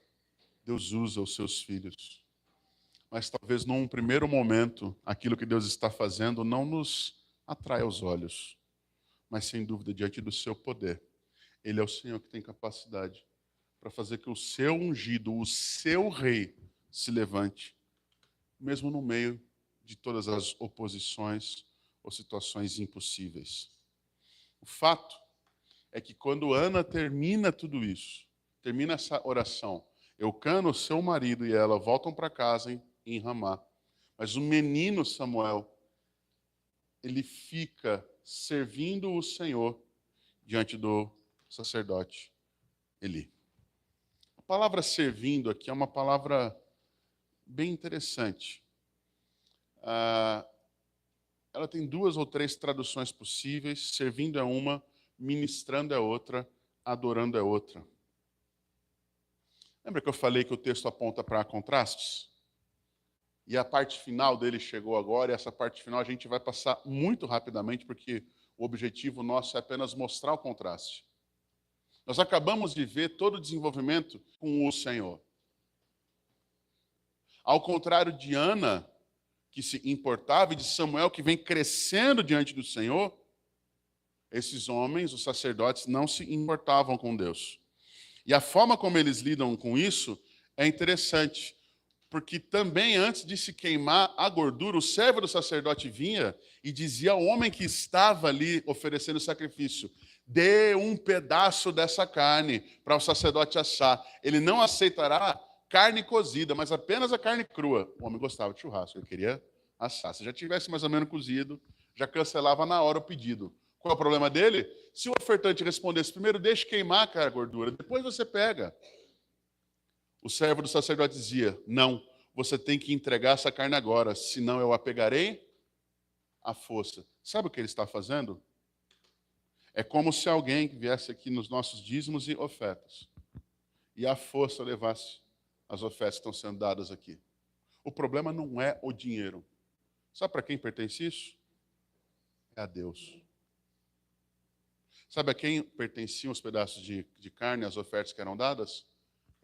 Deus usa os seus filhos. Mas talvez num primeiro momento, aquilo que Deus está fazendo não nos atrai aos olhos. Mas sem dúvida, diante do seu poder, Ele é o Senhor que tem capacidade para fazer que o seu ungido, o seu rei, se levante, mesmo no meio de todas as oposições ou situações impossíveis. O fato é que quando Ana termina tudo isso, termina essa oração, Eucana, o seu marido e ela voltam para casa em Ramá. Mas o menino Samuel, ele fica servindo o Senhor diante do sacerdote Eli. A palavra servindo aqui é uma palavra bem interessante. Ela tem 2 ou 3 traduções possíveis. Servindo é uma, ministrando é outra, adorando é outra. Lembra que eu falei que o texto aponta para contrastes? E a parte final dele chegou agora, e essa parte final a gente vai passar muito rapidamente, porque o objetivo nosso é apenas mostrar o contraste. Nós acabamos de ver todo o desenvolvimento com o Senhor. Ao contrário de Ana, que se importava, e de Samuel, que vem crescendo diante do Senhor, esses homens, os sacerdotes, não se importavam com Deus. E a forma como eles lidam com isso é interessante, porque também antes de se queimar a gordura, o servo do sacerdote vinha e dizia ao homem que estava ali oferecendo o sacrifício: dê um pedaço dessa carne para o sacerdote assar. Ele não aceitará carne cozida, mas apenas a carne crua. O homem gostava de churrasco, ele queria assar. Se já tivesse mais ou menos cozido, já cancelava na hora o pedido. Qual é o problema dele? Se o ofertante respondesse primeiro, deixe queimar a gordura, depois você pega. O servo do sacerdote dizia: não, você tem que entregar essa carne agora, senão eu a pegarei à força. Sabe o que ele está fazendo? É como se alguém que viesse aqui nos nossos dízimos e ofertas e à força levasse as ofertas que estão sendo dadas aqui. O problema não é o dinheiro. Sabe para quem pertence isso? É a Deus. Sabe a quem pertenciam os pedaços de carne, as ofertas que eram dadas?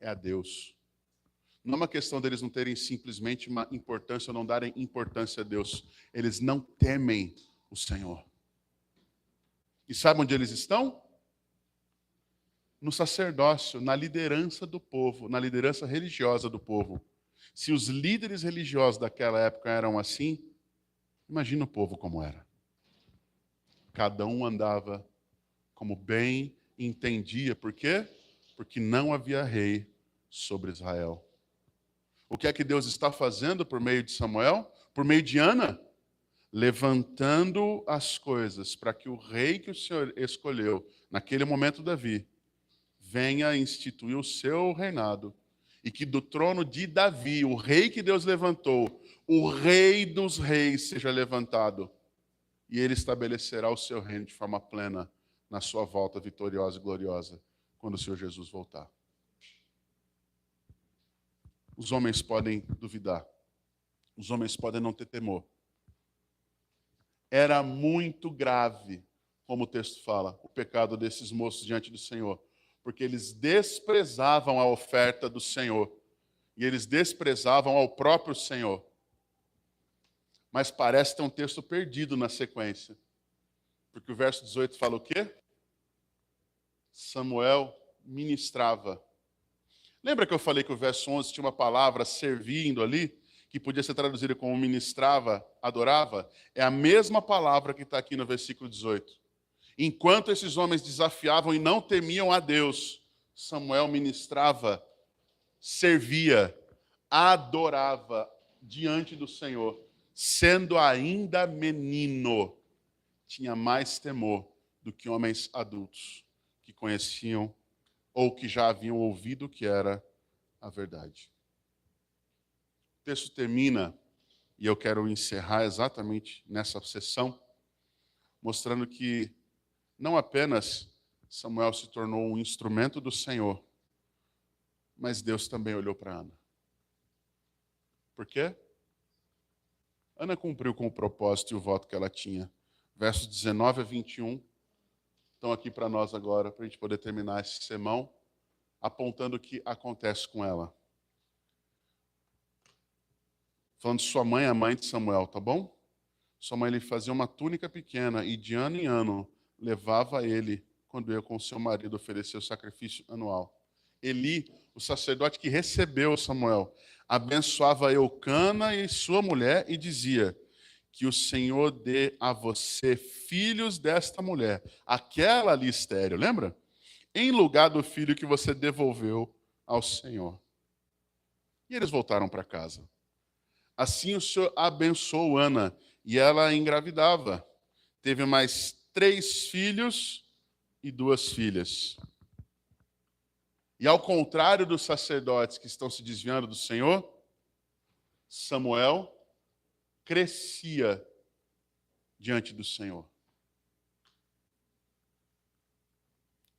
É a Deus. Não é uma questão deles não terem simplesmente uma importância ou não darem importância a Deus. Eles não temem o Senhor. E sabe onde eles estão? No sacerdócio, na liderança do povo, na liderança religiosa do povo. Se os líderes religiosos daquela época eram assim, imagina o povo como era. Cada um andava como bem entendia. Por quê? Porque não havia rei sobre Israel. O que é que Deus está fazendo por meio de Samuel? Por meio de Ana? Levantando as coisas para que o rei que o Senhor escolheu, naquele momento Davi, venha instituir o seu reinado e que do trono de Davi, o rei que Deus levantou, o rei dos reis seja levantado e ele estabelecerá o seu reino de forma plena na sua volta vitoriosa e gloriosa quando o Senhor Jesus voltar. Os homens podem duvidar, os homens podem não ter temor. Era muito grave, como o texto fala, o pecado desses moços diante do Senhor, porque eles desprezavam a oferta do Senhor e eles desprezavam ao próprio Senhor. Mas parece ter um texto perdido na sequência, porque o verso 18 fala o quê? Samuel ministrava. Lembra que eu falei que o verso 11 tinha uma palavra servindo ali, que podia ser traduzida como ministrava, adorava? É a mesma palavra que está aqui no versículo 18. Enquanto esses homens desafiavam e não temiam a Deus, Samuel ministrava, servia, adorava diante do Senhor, sendo ainda menino, tinha mais temor do que homens adultos que conheciam ou que já haviam ouvido o que era a verdade. O texto termina, e eu quero encerrar exatamente nessa sessão, mostrando que não apenas Samuel se tornou um instrumento do Senhor, mas Deus também olhou para Ana. Por quê? Ana cumpriu com o propósito e o voto que ela tinha. Versos 19 a 21 estão aqui para nós agora, para a gente poder terminar esse sermão, apontando o que acontece com ela. Falando de sua mãe, a mãe de Samuel, tá bom? Sua mãe lhe fazia uma túnica pequena e de ano em ano levava ele quando ia com seu marido oferecer o sacrifício anual. Eli, o sacerdote que recebeu Samuel, abençoava Eucana e sua mulher e dizia: que o Senhor dê a você filhos desta mulher, aquela ali estéril, lembra? Em lugar do filho que você devolveu ao Senhor. E eles voltaram para casa. Assim o Senhor abençoou Ana, e ela engravidava. Teve mais 3 filhos e 2 filhas. E ao contrário dos sacerdotes que estão se desviando do Senhor, Samuel crescia diante do Senhor.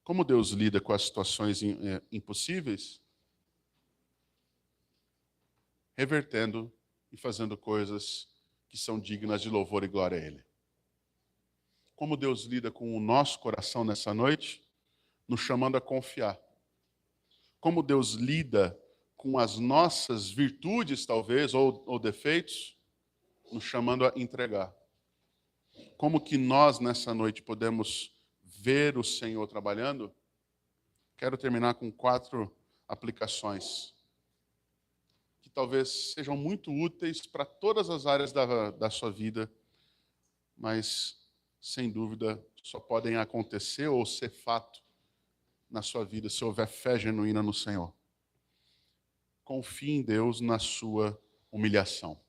Como Deus lida com as situações impossíveis? Revertendo e fazendo coisas que são dignas de louvor e glória a Ele. Como Deus lida com o nosso coração nessa noite? Nos chamando a confiar. Como Deus lida com as nossas virtudes, talvez, ou defeitos? Nos chamando a entregar. Como que nós, nessa noite, podemos ver o Senhor trabalhando? Quero terminar com 4 aplicações que talvez sejam muito úteis para todas as áreas da sua vida, mas, sem dúvida, só podem acontecer ou ser fato na sua vida se houver fé genuína no Senhor. Confie em Deus na sua humilhação.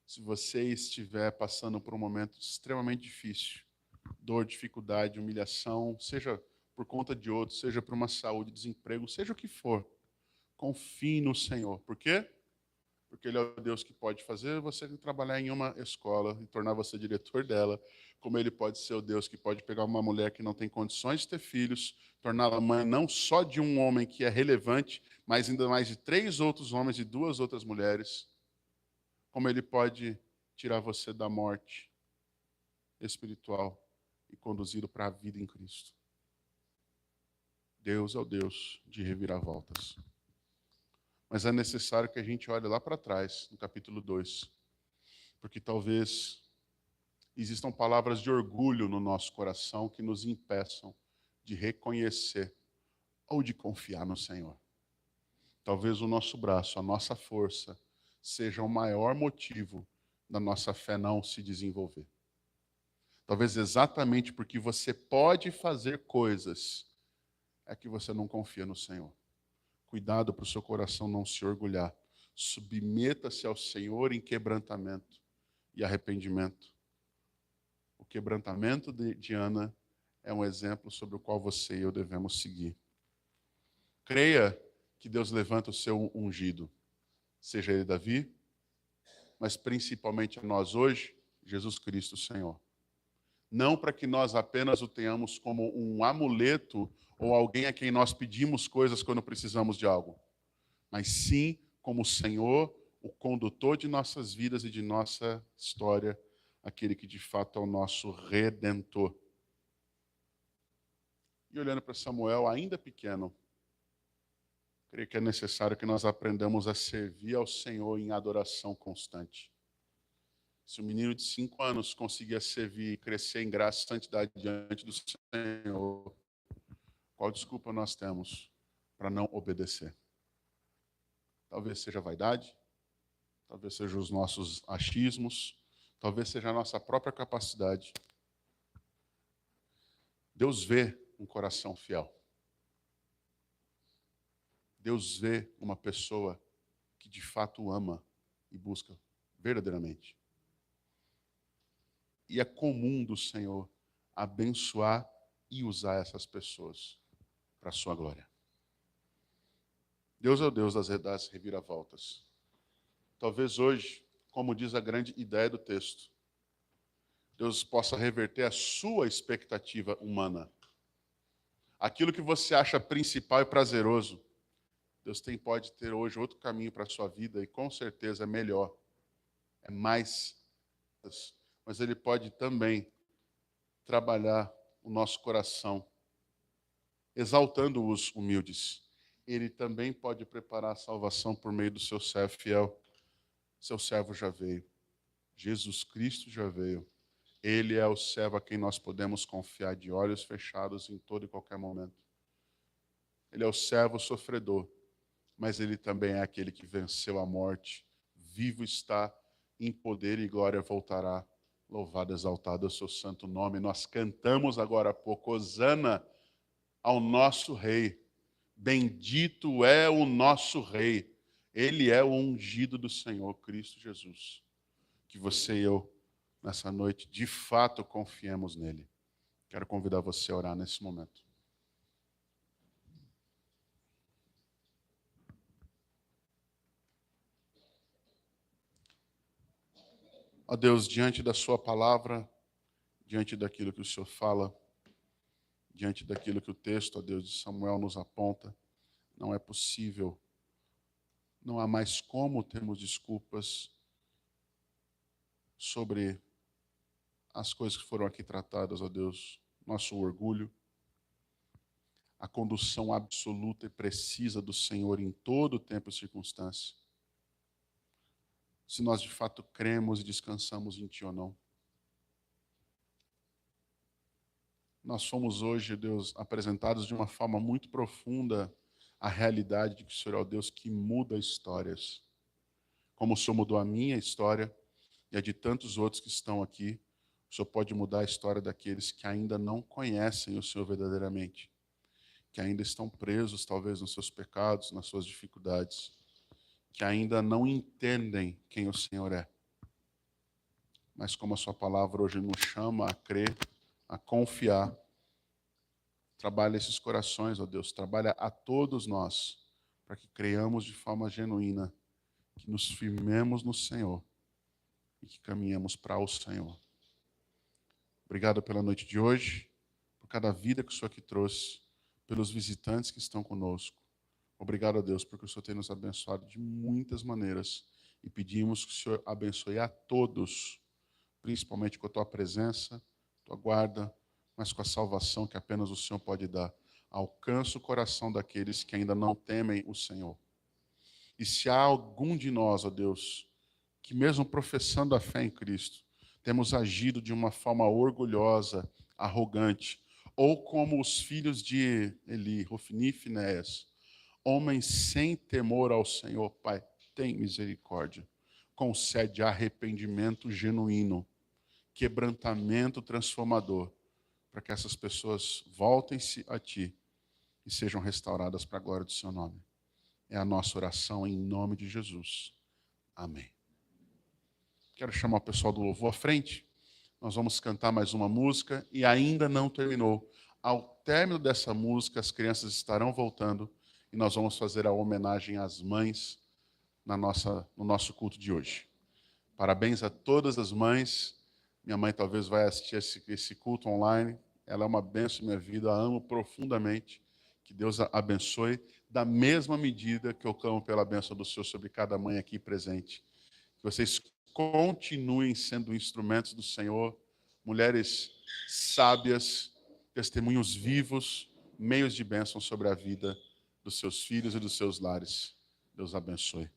Se você estiver passando por um momento extremamente difícil, dor, dificuldade, humilhação, seja por conta de outros, seja por uma saúde, desemprego, seja o que for, confie no Senhor. Por quê? Porque Ele é o Deus que pode fazer você trabalhar em uma escola e tornar você diretor dela, como Ele pode ser o Deus que pode pegar uma mulher que não tem condições de ter filhos, torná-la mãe não só de um homem que é relevante, mas ainda mais de 3 outros homens e 2 outras mulheres, como Ele pode tirar você da morte espiritual e conduzi-lo para a vida em Cristo. Deus é o Deus de reviravoltas. Mas é necessário que a gente olhe lá para trás, no capítulo 2, porque talvez existam palavras de orgulho no nosso coração que nos impeçam de reconhecer ou de confiar no Senhor. Talvez o nosso braço, a nossa força, seja o maior motivo da nossa fé não se desenvolver. Talvez exatamente porque você pode fazer coisas, é que você não confia no Senhor. Cuidado para o seu coração não se orgulhar. Submeta-se ao Senhor em quebrantamento e arrependimento. O quebrantamento de Ana é um exemplo sobre o qual você e eu devemos seguir. Creia que Deus levanta o seu ungido, seja ele Davi, mas principalmente nós hoje, Jesus Cristo, Senhor. Não para que nós apenas o tenhamos como um amuleto ou alguém a quem nós pedimos coisas quando precisamos de algo, mas sim como o Senhor, o condutor de nossas vidas e de nossa história, aquele que de fato é o nosso Redentor. E olhando para Samuel, ainda pequeno, creio que é necessário que nós aprendamos a servir ao Senhor em adoração constante. Se um menino de 5 anos conseguia servir e crescer em graça e santidade diante do Senhor, qual desculpa nós temos para não obedecer? Talvez seja a vaidade, talvez sejam os nossos achismos, talvez seja a nossa própria capacidade. Deus vê um coração fiel. Deus vê uma pessoa que de fato ama e busca verdadeiramente. E é comum do Senhor abençoar e usar essas pessoas para a sua glória. Deus é o Deus das reviravoltas. Talvez hoje, como diz a grande ideia do texto, Deus possa reverter a sua expectativa humana. Aquilo que você acha principal e prazeroso, Deus pode ter hoje outro caminho para a sua vida e com certeza é melhor, é mais. Mas Ele pode também trabalhar o nosso coração, exaltando os humildes. Ele também pode preparar a salvação por meio do seu servo fiel. Seu servo já veio. Jesus Cristo já veio. Ele é o servo a quem nós podemos confiar de olhos fechados em todo e qualquer momento. Ele é o servo sofredor, mas ele também é aquele que venceu a morte. Vivo está, em poder e glória voltará. Louvado, exaltado é o seu santo nome. Nós cantamos agora há pouco, hosana ao nosso Rei. Bendito é o nosso Rei. Ele é o ungido do Senhor, Cristo Jesus. Que você e eu, nessa noite, de fato confiemos nele. Quero convidar você a orar nesse momento. Ó Deus, diante da sua palavra, diante daquilo que o Senhor fala, diante daquilo que o texto, ó Deus, de Samuel nos aponta, não é possível, não há mais como termos desculpas sobre as coisas que foram aqui tratadas, ó Deus, nosso orgulho, a condução absoluta e precisa do Senhor em todo tempo e circunstância. Se nós de fato cremos e descansamos em Ti ou não. Nós fomos hoje, Deus, apresentados de uma forma muito profunda a realidade de que o Senhor é o Deus que muda histórias. Como o Senhor mudou a minha história e a de tantos outros que estão aqui, o Senhor pode mudar a história daqueles que ainda não conhecem o Senhor verdadeiramente, que ainda estão presos, talvez, nos seus pecados, nas suas dificuldades, que ainda não entendem quem o Senhor é. Mas como a sua palavra hoje nos chama a crer, a confiar, trabalha esses corações, ó Deus, trabalha a todos nós, para que creiamos de forma genuína, que nos firmemos no Senhor e que caminhemos para o Senhor. Obrigado pela noite de hoje, por cada vida que o Senhor aqui trouxe, pelos visitantes que estão conosco. Obrigado a Deus, porque o Senhor tem nos abençoado de muitas maneiras e pedimos que o Senhor abençoe a todos, principalmente com a Tua presença, Tua guarda, mas com a salvação que apenas o Senhor pode dar. Alcança o coração daqueles que ainda não temem o Senhor. E se há algum de nós, ó Deus, que mesmo professando a fé em Cristo, temos agido de uma forma orgulhosa, arrogante, ou como os filhos de Eli, Hofni e Finéias, homens sem temor ao Senhor, Pai, tem misericórdia. Concede arrependimento genuíno, quebrantamento transformador, para que essas pessoas voltem-se a Ti e sejam restauradas para a glória do Seu nome. É a nossa oração em nome de Jesus. Amém. Quero chamar o pessoal do louvor à frente. Nós vamos cantar mais uma música e ainda não terminou. Ao término dessa música, as crianças estarão voltando e nós vamos fazer a homenagem às mães no nosso culto de hoje. Parabéns a todas as mães. Minha mãe talvez vai assistir esse culto online. Ela é uma bênção na minha vida, a amo profundamente. Que Deus a abençoe da mesma medida que eu clamo pela bênção do Senhor sobre cada mãe aqui presente. Que vocês continuem sendo instrumentos do Senhor, mulheres sábias, testemunhos vivos, meios de bênção sobre a vida dos seus filhos e dos seus lares. Deus abençoe.